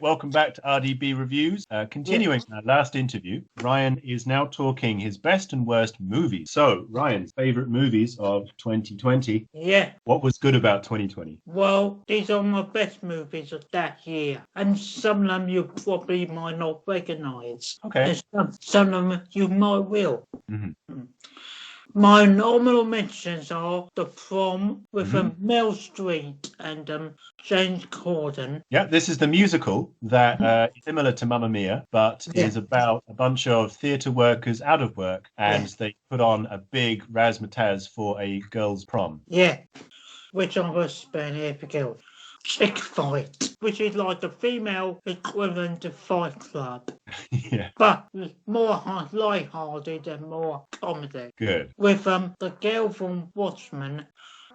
welcome back to RDB Reviews. Continuing our last interview, Ryan is now talking his best and worst movies. So, Ryan's favourite movies of 2020. Yeah. What was good about 2020? Well, these are my best movies of that year. And some of them you probably might not recognise. Okay. And some of them you might will. Mm-hmm. My normal mentions are The Prom with Meryl Streep and James Corden. Yeah, this is the musical that is similar to Mamma Mia, but is about a bunch of theatre workers out of work, and they put on a big razzmatazz for a girls' prom. Yeah, which I was spelling here for girls. Chick Fight, which is like the female equivalent to Fight Club. Yeah. But more light-hearted and more comedy. Good. With the girl from Watchmen,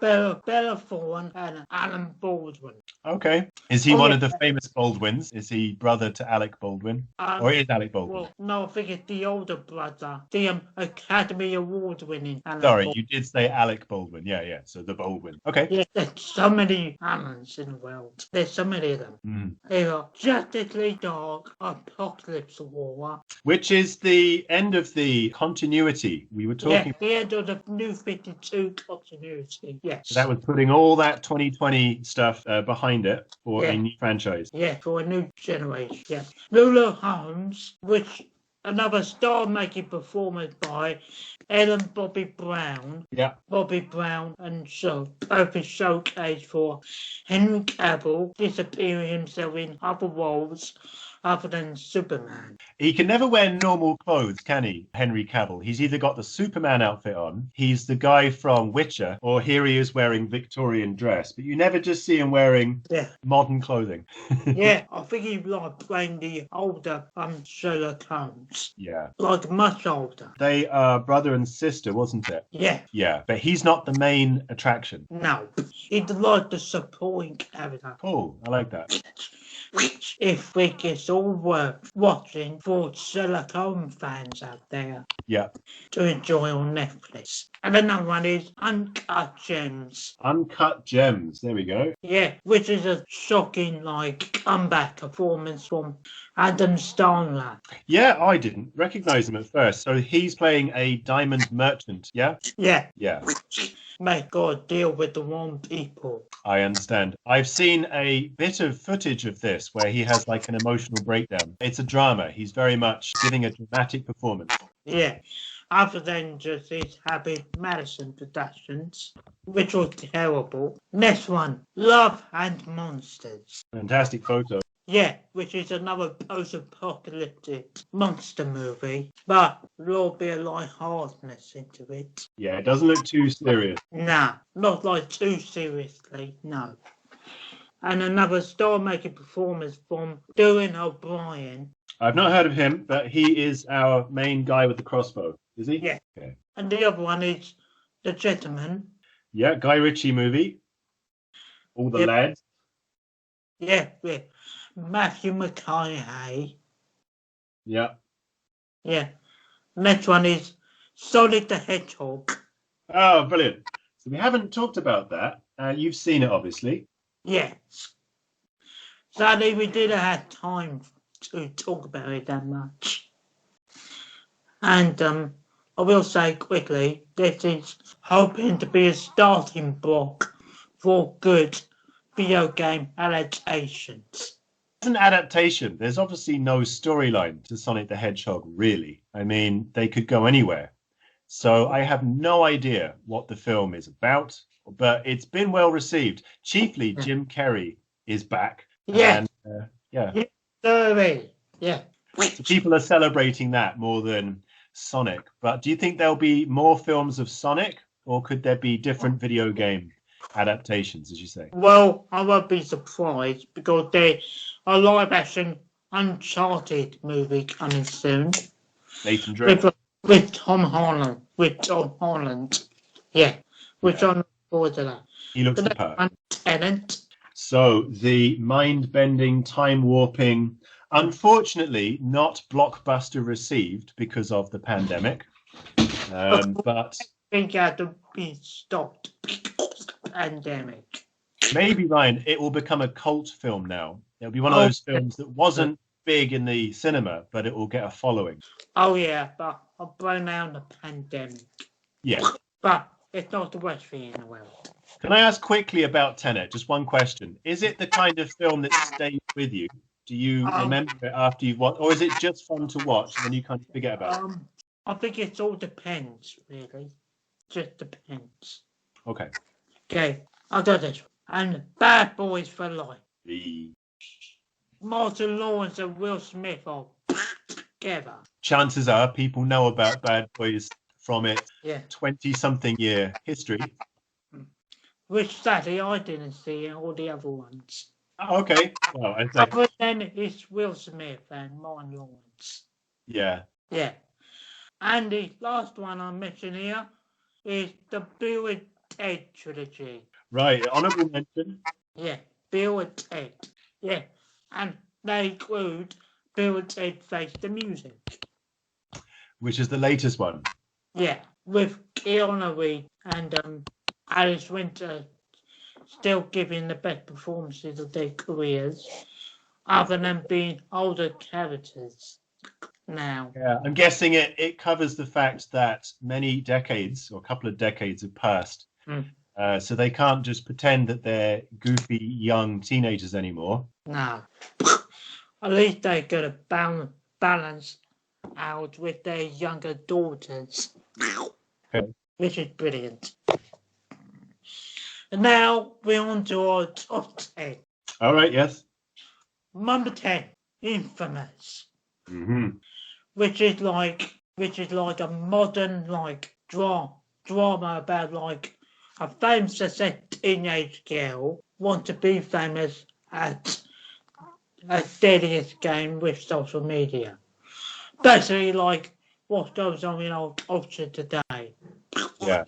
Bella Thorne and Alan Baldwin. Okay. Is he one of the famous Baldwins? Is he brother to Alec Baldwin? Or is Alec Baldwin? Well, no, I think it's the older brother. The Academy Award winning Alan Baldwin. You did say Alec Baldwin. Yeah. So the Baldwin. Okay. Yeah, there's so many Alans in the world. There's so many of them. They are Justice League Dark, Apocalypse War. Which is the end of the continuity. We were talking... Yeah, the end of the New 52 continuity. Yes. So that was putting all that 2020 stuff behind it for a new franchise. Yeah, for a new generation. Yeah. Lula Holmes, which another star-making performance by Ellen Bobby Brown. Yeah. Bobby Brown and both is showcase for Henry Cavill disappearing himself in other roles other than Superman. He can never wear normal clothes, can he, Henry Cavill? He's either got the Superman outfit on, he's the guy from Witcher, or here he is wearing Victorian dress. But you never just see him wearing modern clothing. Yeah, I think he's like playing the older Sherlock Holmes. Yeah. Like much older. They are brother and sister, wasn't it? Yeah. Yeah, but he's not the main attraction. No, he's like the supporting character. Cool, I like that. Which, if think it's all worth watching for Sherlock Holmes fans out there. Yeah. To enjoy on Netflix. And another one is Uncut Gems. Uncut Gems, there we go. Yeah, which is a shocking, comeback performance from Adam Sandler. Yeah, I didn't recognise him at first. So he's playing a diamond merchant, yeah? Yeah. Yeah. May God deal with the wrong people. I understand. I've seen a bit of footage of this where he has an emotional breakdown. It's a drama. He's very much giving a dramatic performance. Yeah. Other than just his Happy Madison Productions, which was terrible. Next one, Love and Monsters. Fantastic photo. Yeah, which is another post-apocalyptic monster movie, but a little bit of lightheartedness into it. Yeah, it doesn't look too serious. Nah, not too seriously, no. And another star-making performance from Dylan O'Brien. I've not heard of him, but he is our main guy with the crossbow, is he? Yeah. Okay. And the other one is The Gentleman. Yeah, Guy Ritchie movie. All the lads. Yeah. Matthew McConaughey. Yeah. Yeah. Next one is Sonic the Hedgehog. Oh, brilliant. So we haven't talked about that. You've seen it, obviously. Yes. Sadly, we didn't have time to talk about it that much. And I will say quickly, this is hoping to be a starting block for good video game adaptations. As an adaptation, there's obviously no storyline to Sonic the Hedgehog, really. I mean, they could go anywhere. So I have no idea what the film is about, but it's been well received. Chiefly, Jim Carrey is back. Yeah. And, Yeah. So people are celebrating that more than Sonic. But do you think there'll be more films of Sonic, or could there be different video game adaptations, as you say? Well, I won't be surprised because there's a live-action Uncharted movie coming soon. Nathan Drake. With Tom Holland. Yeah. Which I'm looking forward to that. He looks the part. Tenant. So the mind-bending, time-warping, unfortunately not blockbuster received because of the pandemic. But I think it had to be stopped because of the pandemic. Maybe, Ryan, it will become a cult film now. It'll be one of those films that wasn't big in the cinema, but it will get a following. Oh, yeah, but I'll burn down the pandemic. Yeah. But it's not the worst thing in the world. Can I ask quickly about Tenet? Just one question. Is it the kind of film that stays with you? Do you remember it after you've watched, or is it just fun to watch and then you kind of forget about it? I think it all depends, really. Just depends. Okay. Okay, I'll do this. And Bad Boys for Life. The Martin Lawrence and Will Smith are together. chances are people know about Bad Boys from its Yeah. 20-something year history. Which sadly I didn't see all the other ones. Oh, okay. Well, I think, Other than it's Will Smith and Martin Lawrence. yeah. Yeah. And the last one I mentioned here is the Bill and Ted trilogy. Right. Honourable mention. Yeah. Bill and Ted. Yeah. And they include Bill and Ted Face the Music. Which is the latest one. Yeah. With Keanu Reeves and Alice Winter still giving the best performances of their careers, other than being older characters now. Yeah, I'm guessing it covers the fact that many decades or a couple of decades have passed. So they can't just pretend that they're goofy young teenagers anymore. No. At least they got a balance out with their younger daughters. Okay. Which is brilliant. And now we're on to our top 10. All right, yes. Number 10, Infamous. Mm-hmm. Which is like a modern drama about like a famous teenage girl want to be famous at a deadliest game with social media. Basically like what goes on in our culture today. Yeah.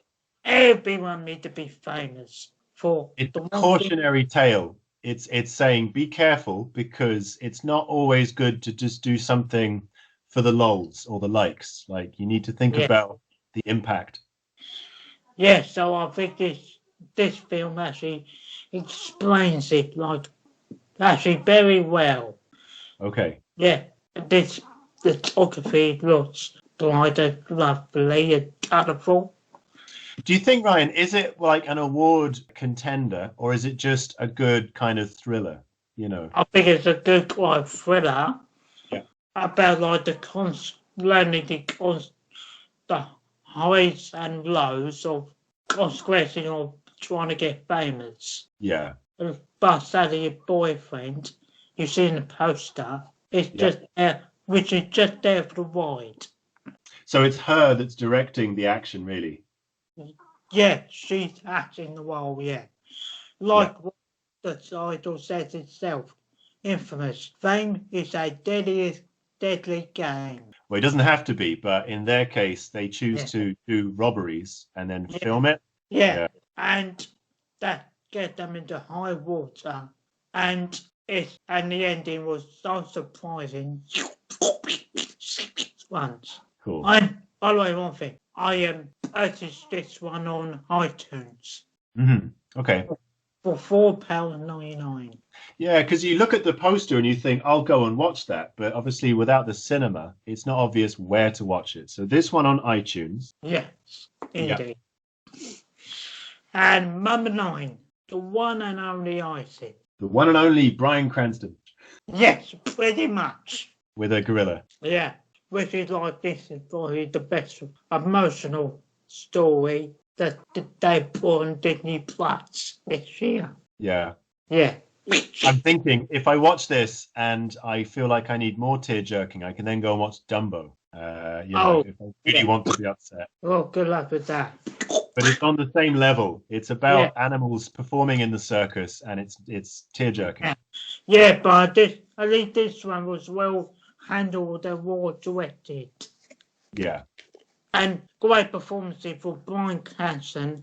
Everyone needs to be famous for it's a cautionary tale. It's saying be careful because it's not always good to just do something for the lols or the likes. Like you need to think about the impact. Yeah, so I think this film actually explains it like actually very well. Okay. Yeah, the photography looks brighter, lovely and colourful. Do you think, Ryan, is it like an award contender or is it just a good kind of thriller? You know, I think it's a good quite thriller. Yeah. About like the highs and lows of consequences of trying to get famous. Yeah. But sadly, your boyfriend, you see in the poster, is just there, which is just there for the ride. So it's her that's directing the action, really. Yeah, she's acting the role, Like what the title says itself, Infamous. Fame is a deadly game. Well, it doesn't have to be, but in their case, they choose to do robberies and then film it. Yeah, and that get them into high water. And the ending was so surprising. Once. Cool. By the way, one thing. I purchased this one on iTunes. Mm-hmm. Okay. For £4.99. Yeah, because you look at the poster and you think, I'll go and watch that. But obviously, without the cinema, it's not obvious where to watch it. So this one on iTunes. Yes, indeed. Yeah. And number 9, the one and only Isis. The one and only Bryan Cranston. Yes, pretty much. With a gorilla. Yeah. Which is like this is probably the best emotional story that they put on Disney Plus this year. Yeah. Yeah. I'm thinking if I watch this and I feel like I need more tear jerking, I can then go and watch Dumbo. If I really want to be upset. Well, good luck with that. But it's on the same level. It's about animals performing in the circus, and it's tear jerking. Yeah, but at least this one was well handled and well directed. Yeah. And great performances for Bryan Cranston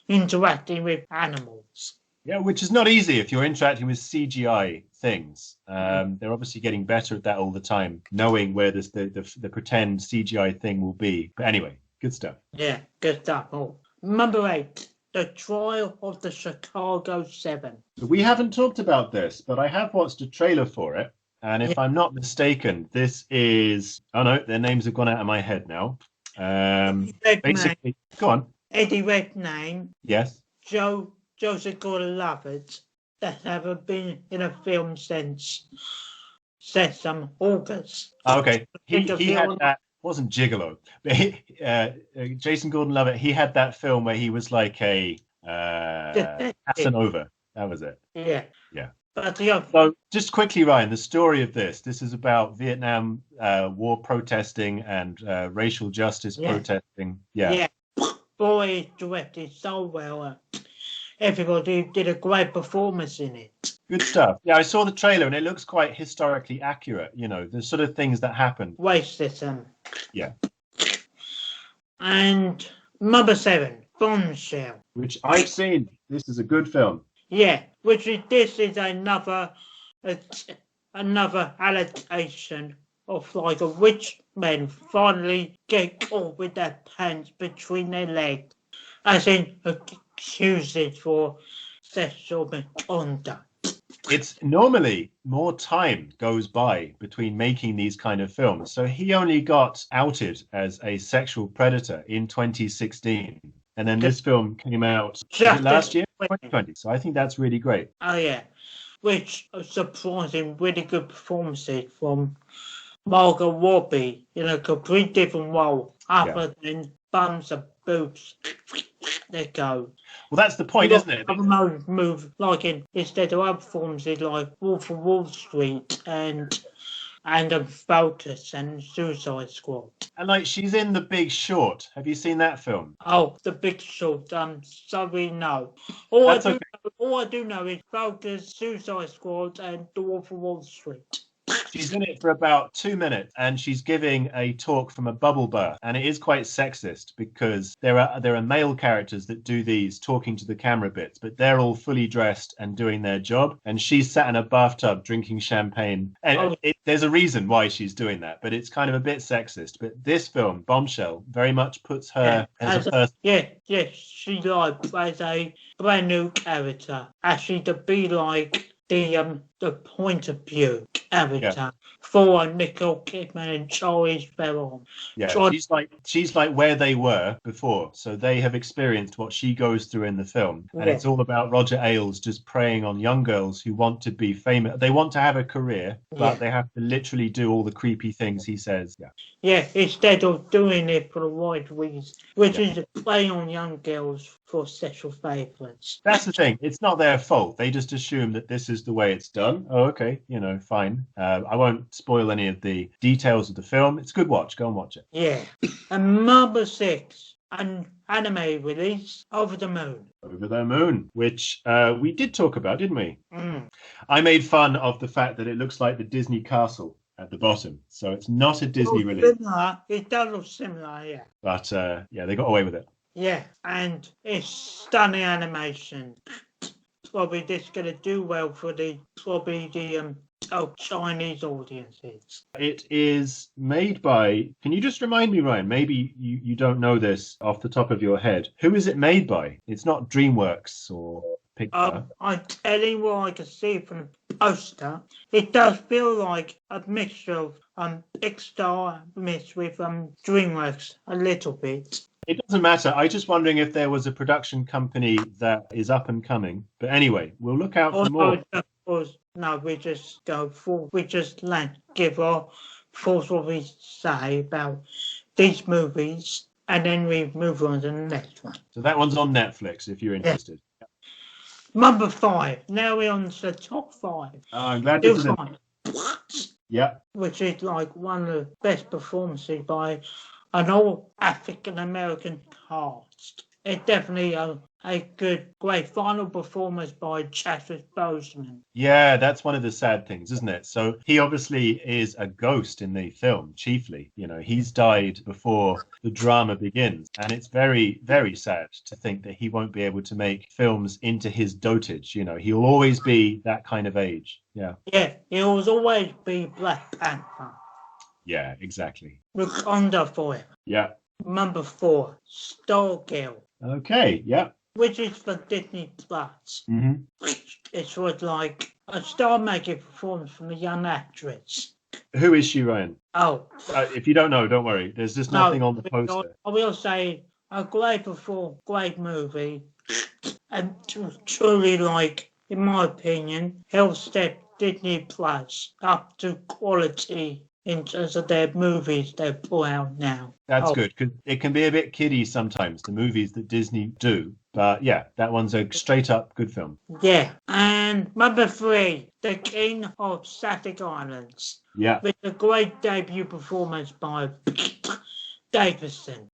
interacting with animals. Yeah, which is not easy if you're interacting with CGI things. They're obviously getting better at that all the time, knowing where the pretend CGI thing will be. But anyway, good stuff. Yeah, good stuff. Oh. Number 8, The Trial of the Chicago 7. So we haven't talked about this, but I have watched a trailer for it. And if I'm not mistaken, this is... Oh, no, their names have gone out of my head now. Basically, go on. Eddie Redmayne. Yes. Joseph Gordon-Levitt. That haven't been in a film since August. Okay. He had that... wasn't Gigolo, but Jason Gordon-Levitt, he had that film where he was like a Casanova. That was it. Yeah. Yeah. But so just quickly, Ryan, the story of this is about Vietnam War protesting and racial justice protesting. Yeah. Boy, it directed so well. Everybody did a great performance in it. Good stuff. Yeah, I saw the trailer and it looks quite historically accurate. You know, the sort of things that happen. Racism. Yeah. And number 7, Bombshell. Which I've seen. This is a good film. Yeah, this is another allegation of like a rich men finally get caught with their pants between their legs, as in accused for sexual misconduct. It's normally more time goes by between making these kind of films. So he only got outed as a sexual predator in 2016. And then this film came out last year, 2020. So I think that's really great. Oh, yeah. Which are surprising, really good performances from Margot Robbie in a complete different role other than bums and boobs. There go. Well, that's the point, isn't it? Other move like instead of other performances like Wolf of Wall Street and Focus and Suicide Squad. And like she's in The Big Short. Have you seen that film? Oh, The Big Short. Sorry, no. All I do know is Focus, Suicide Squad, and The Wolf of Wall Street. She's in it for about 2 minutes and she's giving a talk from a bubble bath. And it is quite sexist because there are male characters that do these talking to the camera bits, but they're all fully dressed and doing their job. And she's sat in a bathtub drinking champagne. And there's a reason why she's doing that, but it's kind of a bit sexist. But this film, Bombshell, very much puts her as a person. Yeah, she plays a brand new character. Actually, to be like the point of view character for Nicole Kidman and Charlize Theron. Yeah, she's like where they were before, so they have experienced what she goes through in the film, and it's all about Roger Ailes just preying on young girls who want to be famous. They want to have a career, but they have to literally do all the creepy things he says. Yeah, instead of doing it for the right reason, which is to play on young girls for sexual favours. That's the thing. It's not their fault. They just assume that this is the way it's done. Oh, okay. Fine. I won't spoil any of the details of the film. It's a good watch. Go and watch it. Yeah. And number 6, an anime release, Over the Moon. Over the Moon, which we did talk about, didn't we? Mm. I made fun of the fact that it looks like the Disney castle at the bottom. So it's not a Disney release. Similar. It does look similar, yeah. But they got away with it. Yeah, and it's stunning animation. Probably this going to do well for the Chinese audiences. It is made by, can you just remind me, Ryan, maybe you don't know this off the top of your head. Who is it made by? It's not DreamWorks or Pixar. I'm telling what I can see from the poster. It does feel like a mixture of Pixar mixed with DreamWorks a little bit. It doesn't matter. I'm just wondering if there was a production company that is up and coming. But anyway, we'll look out for more. No, we just go for. We just give our thoughts what we say about these movies, and then we move on to the next one. So that one's on Netflix if you're interested. Yeah. Number 5. Now we're on to the top 5. I'm glad this is Yeah. Which is like one of the best performances by an all African American cast. It's definitely a great final performance by Chadwick Boseman. Yeah, that's one of the sad things, isn't it? So he obviously is a ghost in the film, chiefly. He's died before the drama begins. And it's very, very sad to think that he won't be able to make films into his dotage. He'll always be that kind of age. Yeah. Yeah, he'll always be Black Panther. Yeah, exactly. Wakanda forever. Yeah. Number 4, Stargirl. Okay, yeah. which is for Disney Plus. Mm-hmm. It's with like a star-making performance from a young actress. Who is she, Ryan? Oh, If you don't know, don't worry. There's just nothing on the poster. I will say a great movie, and truly, like, in my opinion, helps step Disney Plus up to quality in terms of their movies they put out now. That's good, because it can be a bit kiddie sometimes, the movies that Disney do. But yeah, that one's a straight-up good film. Yeah. And number 3, The King of Staten Islands. Yeah. With a great debut performance by Pete Davidson.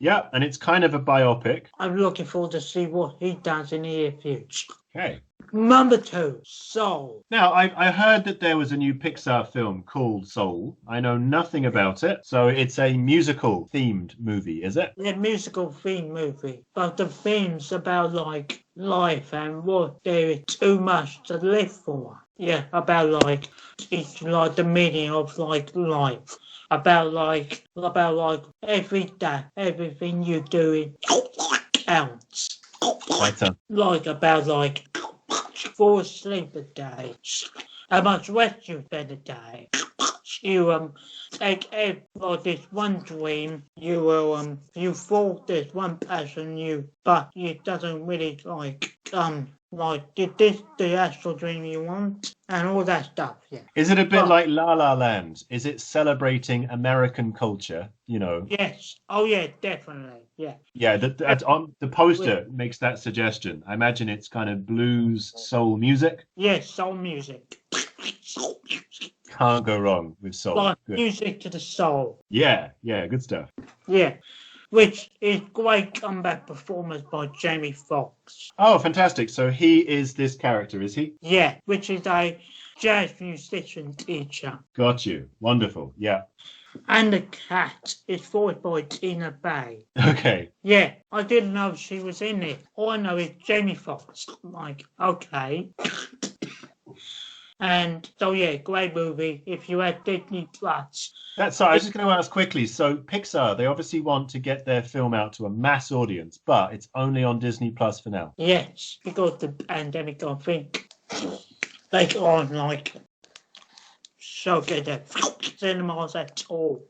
Yeah, and it's kind of a biopic. I'm looking forward to see what he does in the near future. Okay. Number 2, Soul. Now, I heard that there was a new Pixar film called Soul. I know nothing about it. So it's a musical-themed movie, is it? A musical-themed movie. But the theme's about, like, life and what there is too much to live for. Yeah, about, like, it's like the meaning of, like, life. About every day, everything you do counts. Right. Like, about, like, fall asleep a day, how much rest you spend a day. You take like this one dream, you thought there's one passion but it doesn't really did this the actual dream you want and all that stuff. Yeah. Is it a bit like La La Land? Is it celebrating American culture? You know. Yes. Oh yeah, definitely. Yeah. Yeah. That's on the poster makes that suggestion. I imagine it's kind of blues, soul music. Yes, soul music. Can't go wrong with soul. Like music to the soul. Yeah. Yeah. Good stuff. Yeah. Which is great comeback performance by Jamie Foxx. Oh, fantastic. So he is this character, is he? Yeah, which is a jazz musician teacher. Got you. Wonderful. Yeah. And the cat is voiced by Tina Fey. Okay. Yeah, I didn't know she was in it. All I know is Jamie Foxx. Like, okay. And so yeah, great movie. If you had Disney Plus. That's sorry. I was just going to ask quickly. So Pixar, they obviously want to get their film out to a mass audience, but it's only on Disney Plus for now. Yes, because the pandemic, I think they can't like so get at cinemas at all.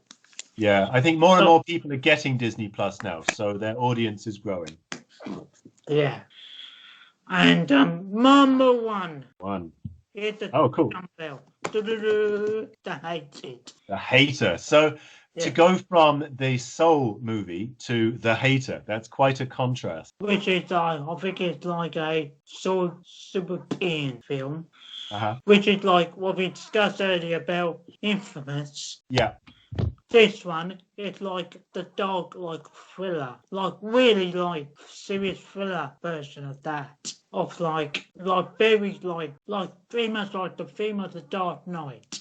Yeah, I think more and more people are getting Disney Plus now, so their audience is growing. Yeah, and number 1. Oh, cool. The Hated. The Hater. So to go from the Soul movie to The Hater, that's quite a contrast. Which is, I think it's like a Soul Superman film. Uh-huh. Which is like what we discussed earlier about Infamous. Yeah. This one is like the dark, like thriller, like really like serious thriller version of that. Of like very like pretty much like the theme of the Dark Knight.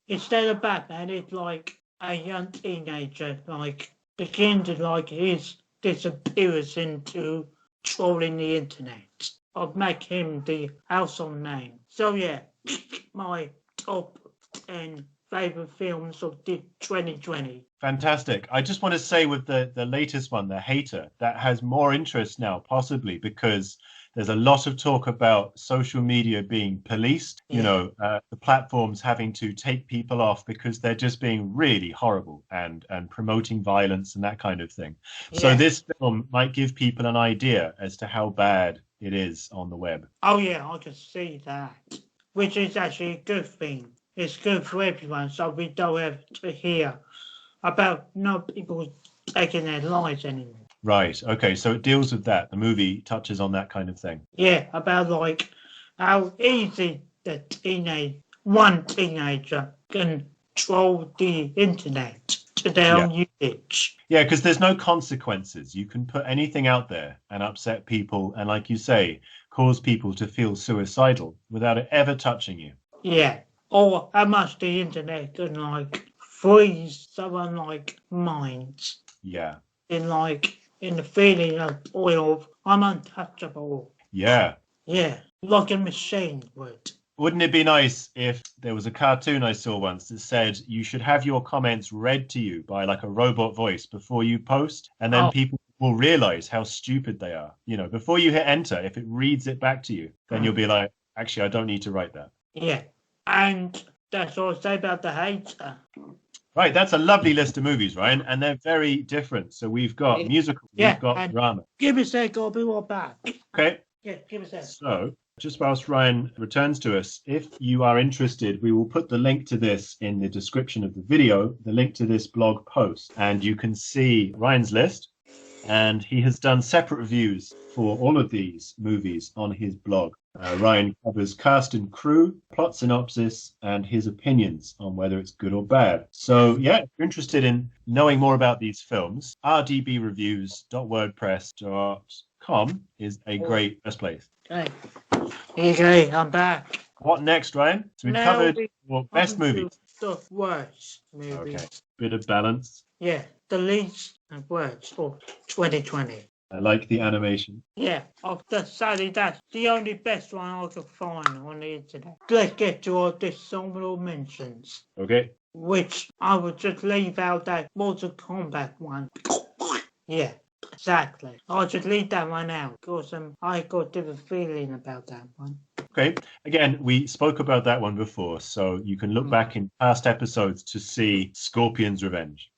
Instead of Batman, it's like a young teenager like begins like his disappearance into trolling the internet. Of make him the household name. So yeah, my top 10 favourite films of 2020. Fantastic. I just want to say with the latest one, The Hater, that has more interest now, possibly because there's a lot of talk about social media being policed, the platforms having to take people off because they're just being really horrible and promoting violence and that kind of thing. Yeah. So this film might give people an idea as to how bad it is on the web. Oh yeah, I can see that, which is actually a good thing. It's good for everyone, so we don't have to hear about no people taking their lives anymore. Right. Okay. So it deals with that. The movie touches on that kind of thing. Yeah, about like how easy one teenager can troll the internet to their own usage. Yeah, because there's no consequences. You can put anything out there and upset people, and like you say, cause people to feel suicidal without it ever touching you. Yeah. Or how much the internet can like freeze someone like minds. Yeah. In the feeling of I'm untouchable. Yeah. Yeah. Like a machine would. Wouldn't it be nice if there was a cartoon I saw once that said you should have your comments read to you by like a robot voice before you post, and then people will realize how stupid they are. You know, before you hit enter, if it reads it back to you, then you'll be like, actually, I don't need to write that. Yeah. And that's all I say about the hater. Right, that's a lovely list of movies, Ryan, and they're very different. So we've got musical, we've got drama. Give me a sec, I'll be right back. Okay. Yeah, give me a sec. So, just whilst Ryan returns to us, if you are interested, we will put the link to this in the description of the video, the link to this blog post, and you can see Ryan's list. And he has done separate reviews for all of these movies on his blog. Ryan covers cast and crew, plot synopsis, and his opinions on whether it's good or bad. So, yeah, if you're interested in knowing more about these films, rdbreviews.wordpress.com is a great first place. Okay. Okay, I'm back. What next, Ryan? So we've covered best movies. The worst movies. Okay, bit of balance. Yeah, the least and worst for 2020. I like the animation. Yeah, sadly that's the only best one I could find on the internet. Let's get to our dishonorable mentions. Okay. Which I would just leave out that Mortal Kombat one. Yeah, exactly. I'll just leave that one out because I got a different feeling about that one. Okay. Again, we spoke about that one before, so you can look back in past episodes to see Scorpion's Revenge.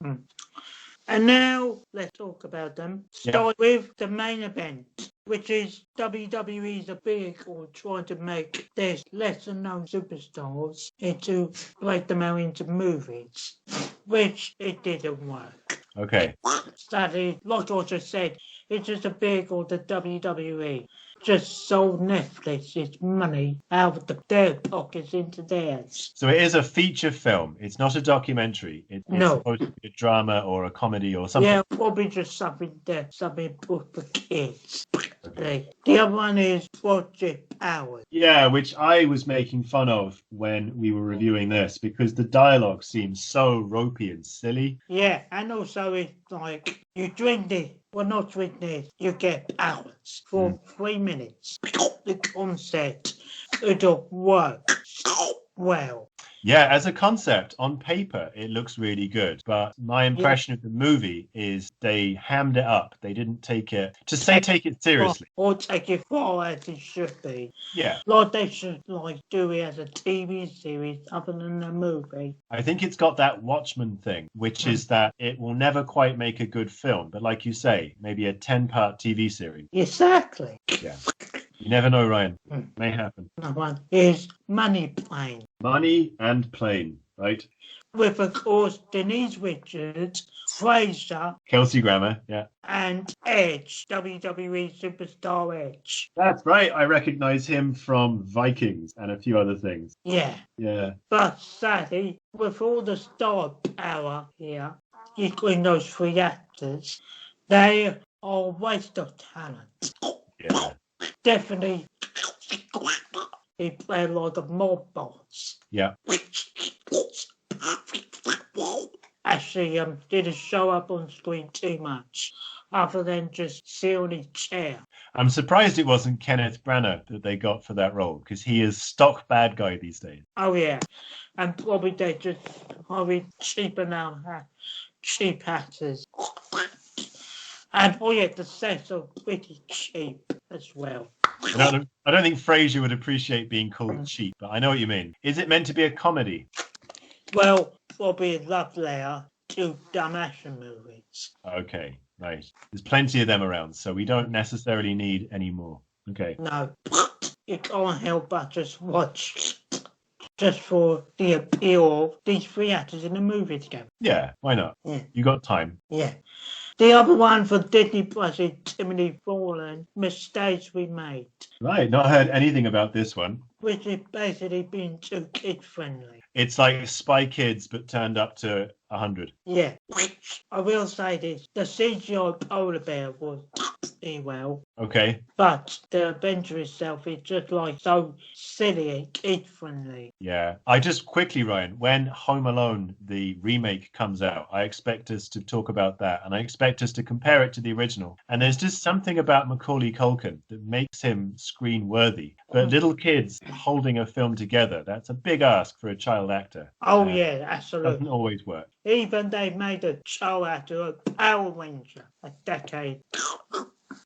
And now let's talk about them. Start with the main event, which is WWE's vehicle trying to make their lesser known superstars into break them out into movies, which it didn't work. Okay. Sadly, like I just said, it's just a vehicle that WWE just sold Netflix its money out of their pockets into theirs. So it is a feature film. It's not a documentary. It's supposed to be a drama or a comedy or something. Yeah, probably just something for kids. Okay. The other one is Project Hours. Yeah, which I was making fun of when we were reviewing this because the dialogue seems so ropey and silly. Yeah, and also it's like you drink this. Well, not drink this. You get hours for 3 minutes. The concept, it'll work well. Yeah, as a concept, on paper, it looks really good. But my impression of the movie is they hammed it up. They didn't take it seriously. Or take it far as it should be. Yeah. Like they should do it as a TV series other than a movie. I think it's got that Watchmen thing, which is that it will never quite make a good film. But like you say, maybe a 10-part TV series. Exactly. Yeah. You never know, Ryan. May happen. Another one is Money Plane. Money and Plane, right? With, of course, Denise Richards, Fraser, Kelsey Grammer, yeah. And Edge, WWE Superstar Edge. That's right. I recognize him from Vikings and a few other things. Yeah. Yeah. But sadly, with all the star power here, between those three actors, they are a waste of talent. Yeah. Definitely, he played like a mob boss. Yeah. Actually, didn't show up on screen too much, other than just sit on his chair. I'm surprised it wasn't Kenneth Branagh that they got for that role, because he is stock bad guy these days. Oh yeah, and probably they just cheap actors. And the sets are pretty cheap as well. I don't think Fraser would appreciate being called cheap, but I know what you mean. Is it meant to be a comedy? Well, probably a love letter to dumb action movies. Okay, right. There's plenty of them around, so we don't necessarily need any more. Okay. No, you can't help but just watch just for the appeal of these three actors in the movie together. Yeah, why not? Yeah. You got time. Yeah. The other one for Disney Plus is Timothy Fallen, Mistakes We Made. Right, not heard anything about this one. Which is basically being too kid-friendly. It's like Spy Kids, but turned up to 100. Yeah. I will say this, the CGI polar bear was pretty well. Okay. But the adventure itself is just like so silly, kid friendly. Yeah. I just quickly, Ryan, when Home Alone, the remake, comes out, I expect us to talk about that, and I expect us to compare it to the original. And there's just something about Macaulay Culkin that makes him screen worthy. But little kids holding a film together, that's a big ask for a child actor. Oh yeah, absolutely. Doesn't always work. Even they made a child actor a Power Ranger a decade,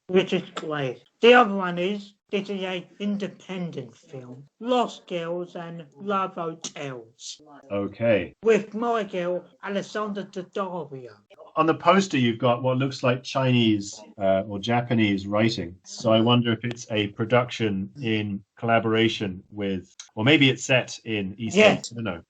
which is great. The other one is this is an independent film, Lost Girls and Love Hotels, Okay. with my girl Alessandra Daddario. On the poster, you've got what looks like Chinese or Japanese writing. So I wonder if it's a production in collaboration with, or maybe it's set in East Asia. I don't know.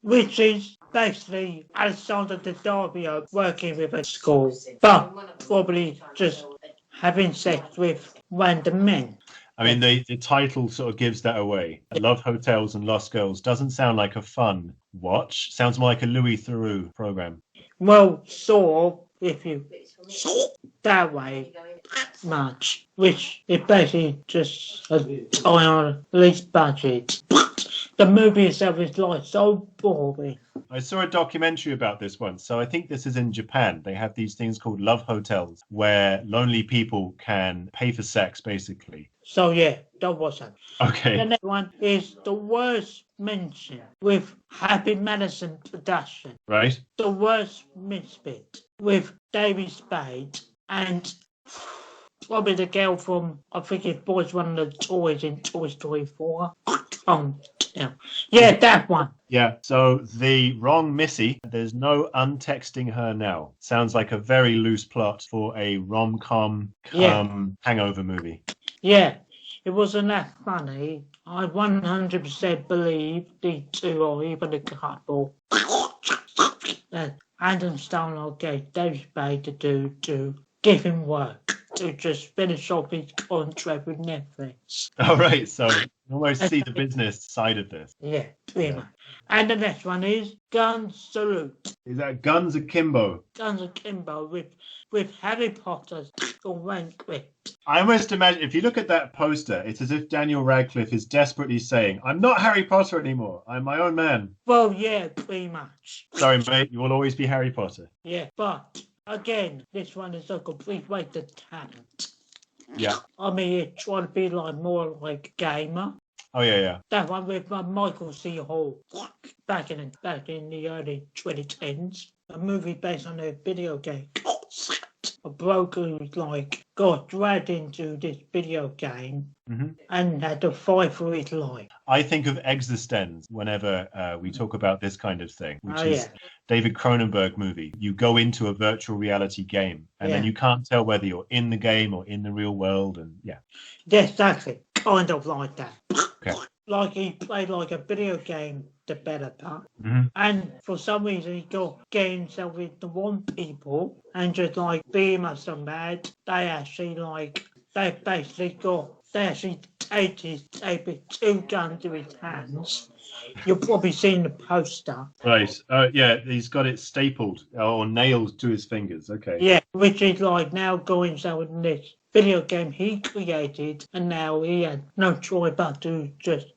Which is basically Alessandra Daddario working with a school, but probably just having sex with random men. I mean, the title sort of gives that away. Love Hotels and Lost Girls doesn't sound like a fun watch. Sounds more like a Louis Theroux program. Well, sort of, if you that way much, which is basically just a tie on least budget. The movie itself is like so boring. I saw a documentary about this once. So I think this is in Japan. They have these things called love hotels where lonely people can pay for sex, basically. So yeah, that was it. Okay. The next one is The Worst Mention with Happy Madison Production. Right. The Worst Misfit with David Spade and probably the girl from, I think it was one of the toys in Toy Story 4. Yeah, that one. Yeah, so the wrong Missy, there's no untexting her now. Sounds like a very loose plot for a rom-com hangover movie. Yeah, it wasn't that funny. I 100% believe the two or even a couple that Adam Stoner gave David Spade to do to give him work to just finish off his contract with Netflix. All right, so you almost see the business side of this. Yeah, pretty much. And the next one is Guns Salute. Is that Guns Akimbo? Guns Akimbo with Harry Potter's Rankwit. I almost imagine, if you look at that poster, it's as if Daniel Radcliffe is desperately saying, I'm not Harry Potter anymore. I'm my own man. Well, yeah, pretty much. Sorry, mate, you will always be Harry Potter. Yeah, but again, this one is a complete waste of talent. Yeah. I mean, it's trying to be like more like a gamer. Oh, yeah. That one with Michael C. Hall back in the early 2010s. A movie based on a video game. A bloke who got dragged into this video game and had to fight for his life. I think of Existenz whenever we talk about this kind of thing, which is David Cronenberg movie. You go into a virtual reality game and then you can't tell whether you're in the game or in the real world. And yeah, exactly. Kind of like that. Okay. Like he played like a video game developer, and for some reason he got get himself with the wrong people and just like beat him up so bad. They actually taped two guns to his hands. You've probably seen the poster. Right. Yeah, he's got it stapled or nailed to his fingers. Okay. Yeah, which is like now going himself in this video game he created, and now he had no choice but to just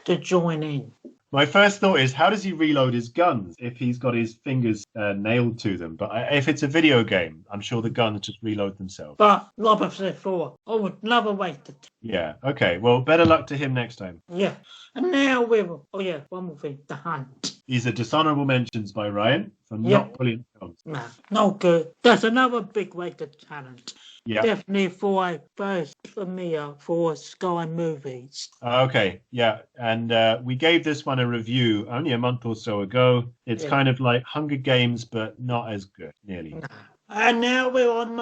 to join in. My first thought is, how does he reload his guns if he's got his fingers nailed to them? But if it's a video game, I'm sure the guns just reload themselves. But like I said before, I would never wait. Yeah, okay. Well, better luck to him next time. Yeah. And now one more thing, The Hunt. These are dishonourable mentions by Ryan for not brilliant films. No good. That's another big waste of talent. Yeah. Definitely for a first premiere for Sky Movies. Okay, yeah. And we gave this one a review only a month or so ago. It's kind of like Hunger Games, but not as good, nearly. No. And now we're on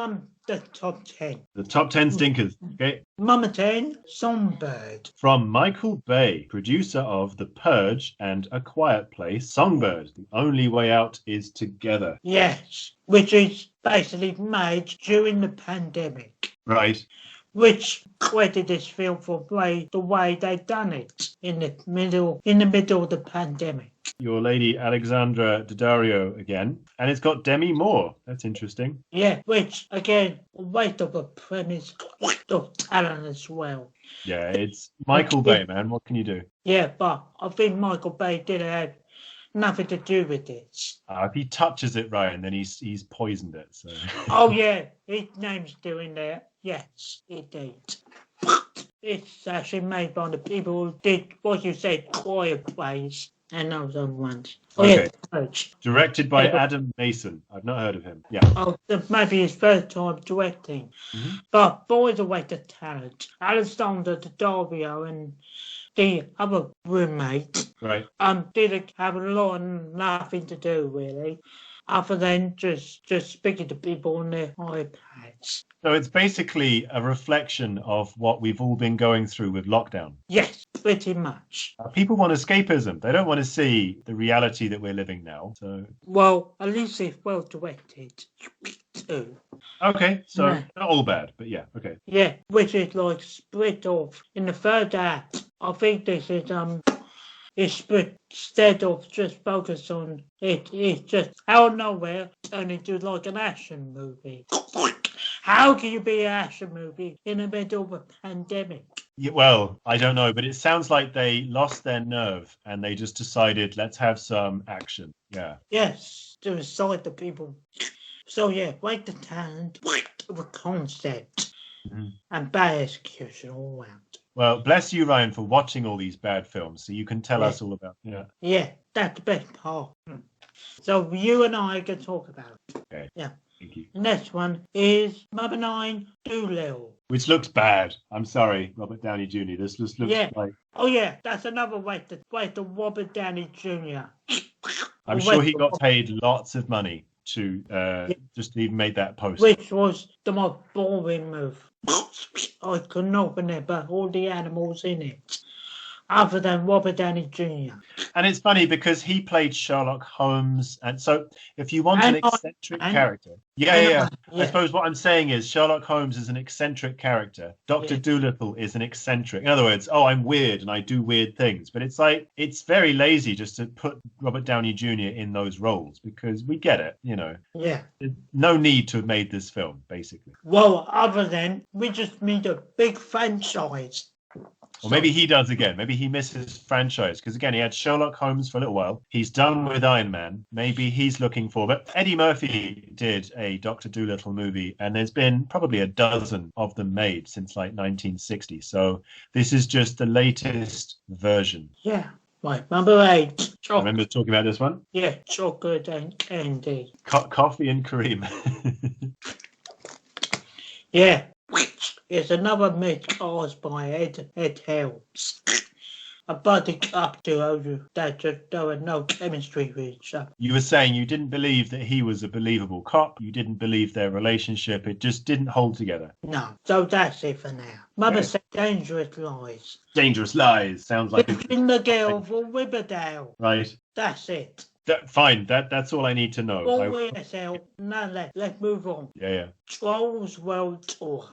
the top 10. The top 10 stinkers. Okay. Number 10, Songbird. From Michael Bay, producer of The Purge and A Quiet Place, Songbird, The Only Way Out is Together. Yes, which is basically made during the pandemic. Right. Which created this film for the way they done it in the middle of the pandemic. your lady Alexandra Daddario again, and it's got Demi Moore. That's interesting. Yeah, which again, weight of a premise of talent as well. Yeah, it's Michael Bay, man. What can you do? Yeah, but I think Michael Bay did have nothing to do with this. If he touches it, Ryan, then he's poisoned it. So. Oh yeah, his name's still in there. Yes, it did. It's actually made by the people who did what you said, Quiet Place, and those other ones. Oh Okay. yeah, Directed by Adam Mason. I've not heard of him. Yeah. Oh, maybe his first time directing. Mm-hmm. But boys, a weight of talent. Alexander Daddario and the other roommate Right. didn't have a lot of nothing to do really, other than just speaking to people on their iPads. So it's basically a reflection of what we've all been going through with lockdown. Yes, pretty much. People want escapism. They don't want to see the reality that we're living now. So. Well, at least it's well directed too. Okay, so Yeah. not all bad, but yeah, okay. Yeah, which is like split off in the third act. I think this is it's split instead of just focus on it. It's just out of nowhere turned into like an action movie. How can you be an action movie in the middle of a pandemic? Yeah, well, I don't know, but it sounds like they lost their nerve and they just decided, let's have some action. Yeah. Yes, to excite the people. So yeah, wait the talent, the concept, and bad execution all round. Well, bless you, Ryan, for watching all these bad films, so you can tell us all about. Yeah. Yeah, that's the best part. So you and I can talk about it. Okay. Yeah. Thank you. The next one is number 9, Dolittle. Which looks bad. I'm sorry, Robert Downey Jr. This just looks like. Oh yeah, that's another way to Robert Downey Jr. I'm sure he got paid lots of money to just even make that post. Which was the most boring move. I couldn't open it, but all the animals in it, other than Robert Downey Jr. And it's funny because he played Sherlock Holmes, and so if you want an eccentric character, I suppose what I'm saying is Sherlock Holmes is an eccentric character. Dr. Dolittle is an eccentric. In other words, I'm weird and I do weird things. But it's like it's very lazy just to put Robert Downey Jr. in those roles because we get it, Yeah. No need to have made this film, basically. Well, other than we just need a big franchise. Or maybe he does again. Maybe he misses franchise. Because again, he had Sherlock Holmes for a little while. He's done with Iron Man. Maybe he's looking for... But Eddie Murphy did a Dr. Dolittle movie. And there's been probably a dozen of them made since like 1960. So this is just the latest version. Yeah. Right, number 8. I remember talking about this one. Yeah, chocolate and candy. Coffee and Kareem. Yeah. It's another myth caused by Ed Helms. A buddy up to that there were no chemistry with each other. You were saying you didn't believe that he was a believable cop. You didn't believe their relationship. It just didn't hold together. No. So that's it for now. Mother said dangerous lies. Dangerous lies. Sounds like Between the girl for Riverdale. Right. That's it. Fine. That's all I need to know. Let's move on. Yeah. Trolls World Tour.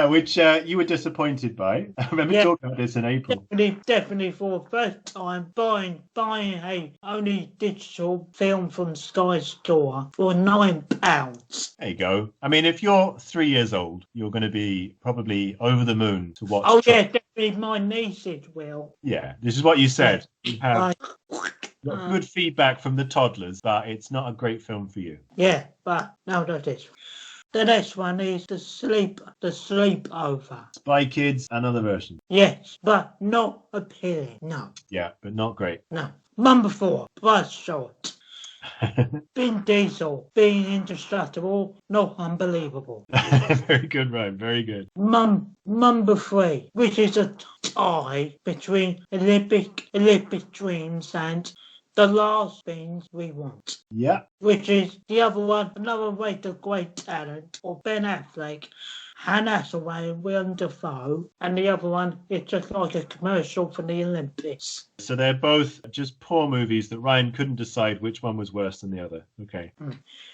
Which you were disappointed by. I remember talking about this in April. Definitely for the first time buying a only digital film from Sky Store for £9. There you go. I mean, if you're 3 years old, you're going to be probably over the moon to watch. Oh yeah, definitely my nieces will. Yeah, this is what you said. You have got good feedback from the toddlers, but it's not a great film for you. Yeah, but no, that is. The next one is the sleepover. Spy Kids, another version. Yes, but not appealing. No. Yeah, but not great. No. Number 4, Bloodshot. Vin Diesel being indestructible, not unbelievable. Very good, Ryan. Very good. Number 3, which is a tie between Olympic Dreams and The Last Things We Want. Yeah. Which is the other one, another way to great talent, or Ben Affleck, Anne Hathaway, and Willem Dafoe, and the other one is just like a commercial for the Olympics. So they're both just poor movies that Ryan couldn't decide which one was worse than the other. Okay.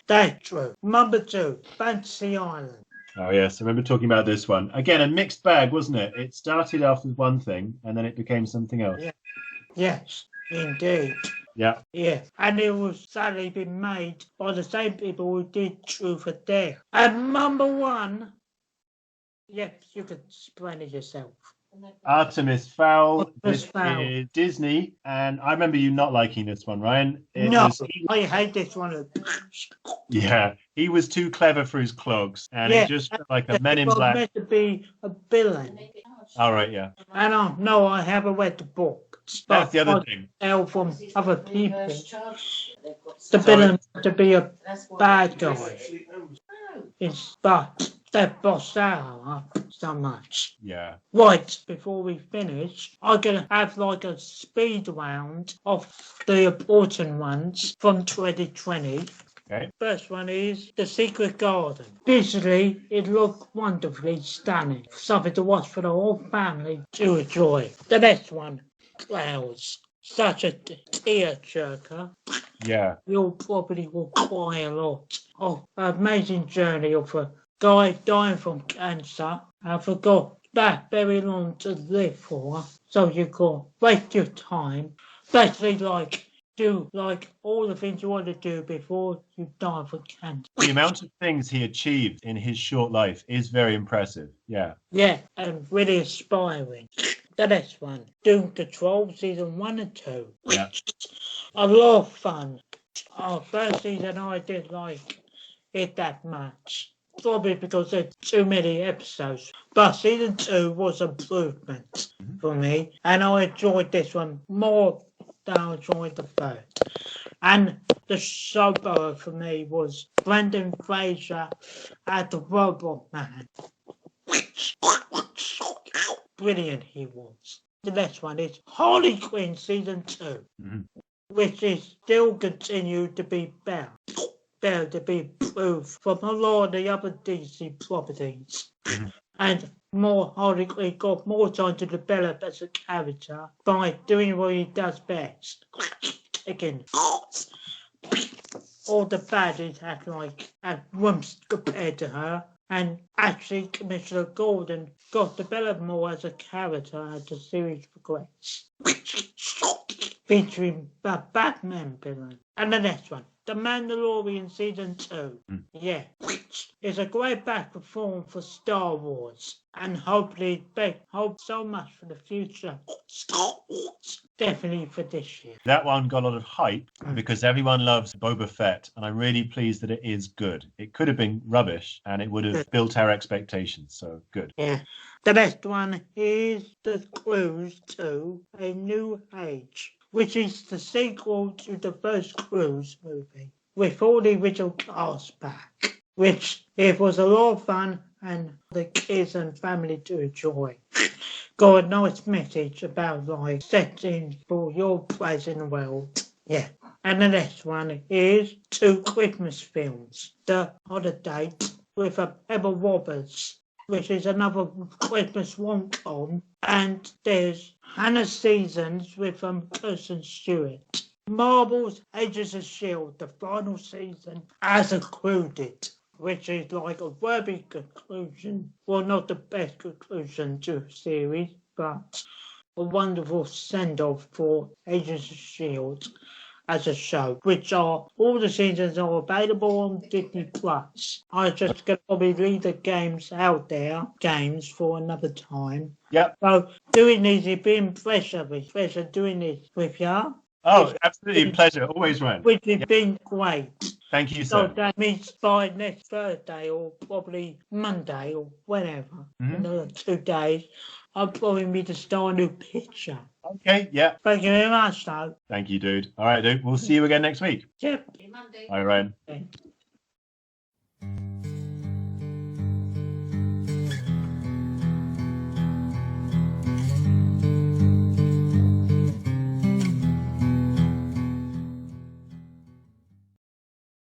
That's true. Number 2, Fantasy Island. Oh, yes. I remember talking about this one. Again, a mixed bag, wasn't it? It started off as one thing, and then it became something else. Yeah. Yes, indeed. Yeah. Yeah, and it was sadly been made by the same people who did Truth or Dare. And number one, yes, you can explain it yourself. Artemis Fowl. Artemis This Fowl. is Disney, and I remember you not liking this one, Ryan. I hate this one. Yeah, he was too clever for his clogs, and Yeah, it just felt like a Men it in was Black. meant to be a villain. All right, yeah. And I haven't read the book. That's the other I thing. tell from other people. The villain to be a bad guy. But that bossed out so much. Yeah. Right, before we finish, I'm going to have like a speed round of the important ones from 2020. Okay. First one is The Secret Garden. Visually, it looked wonderfully stunning. Something to watch for the whole family to enjoy. The next one, Clouds. Such a tearjerker. Yeah. You'll probably will cry a lot. Oh, an amazing journey of a guy dying from cancer. I forgot that very long to live for. So you got waste your time. Basically do all the things you want to do before you die from cancer. The amount of things he achieved in his short life is very impressive. Yeah. Yeah, and really inspiring. The next one, Doom Patrol Season 1 and 2. Yeah. A lot of fun. First season I didn't like it that much. Probably because there's too many episodes. But season 2 was an improvement for me. And I enjoyed this one more than I enjoyed the third. And the showboat for me was Brendan Fraser as the Robot Man. Brilliant he was. The next one is Harley Quinn Season 2, which is still continued to be better to be improved from a lot of the other DC properties. And more Harley Quinn got more time to develop as a character by doing what he does best. Taking all the baddies had rumps compared to her. And actually, Commissioner Gordon got developed more as a character as the series progressed. Featuring the Batman villain. And the next one, The Mandalorian Season 2. Yeah, which is a great back perform for Star Wars. And hope so much for the future. Star Wars. Definitely for this year. That one got a lot of hype because everyone loves Boba Fett, and I'm really pleased that it is good. It could have been rubbish, and it would have built our expectations, so good. Yeah. The next one is The Cruise to a New Age, which is the sequel to the first Cruise movie, with all the original cast back, which it was a lot of fun and the kids and family to enjoy. Got a nice message about settings for your place in the world. Yeah. And the next one is 2 Christmas films. The Holiday with Emma Roberts, which is another Christmas rom-com. And there's Hannah Seasons with Kirsten Stewart. Marvel's Agents of S.H.I.E.L.D., the final season, as included, which is a worthy conclusion. Well, not the best conclusion to a series, but a wonderful send-off for Agents of S.H.I.E.L.D. as a show, which all the seasons are available on Disney Plus. I'm just going to probably leave the games out there, for another time. Yep. So doing these, it's been pleasure doing this with you. Oh, absolutely, pleasure. Always, Ryan. Which has been great. Thank you, sir. So that means by next Thursday or probably Monday or whenever, another 2 days, I'll probably need to start a new picture. Okay, yeah. Thank you very much, though. Thank you, dude. All right, dude. We'll see you again next week. Yep. Bye, Ryan. Okay.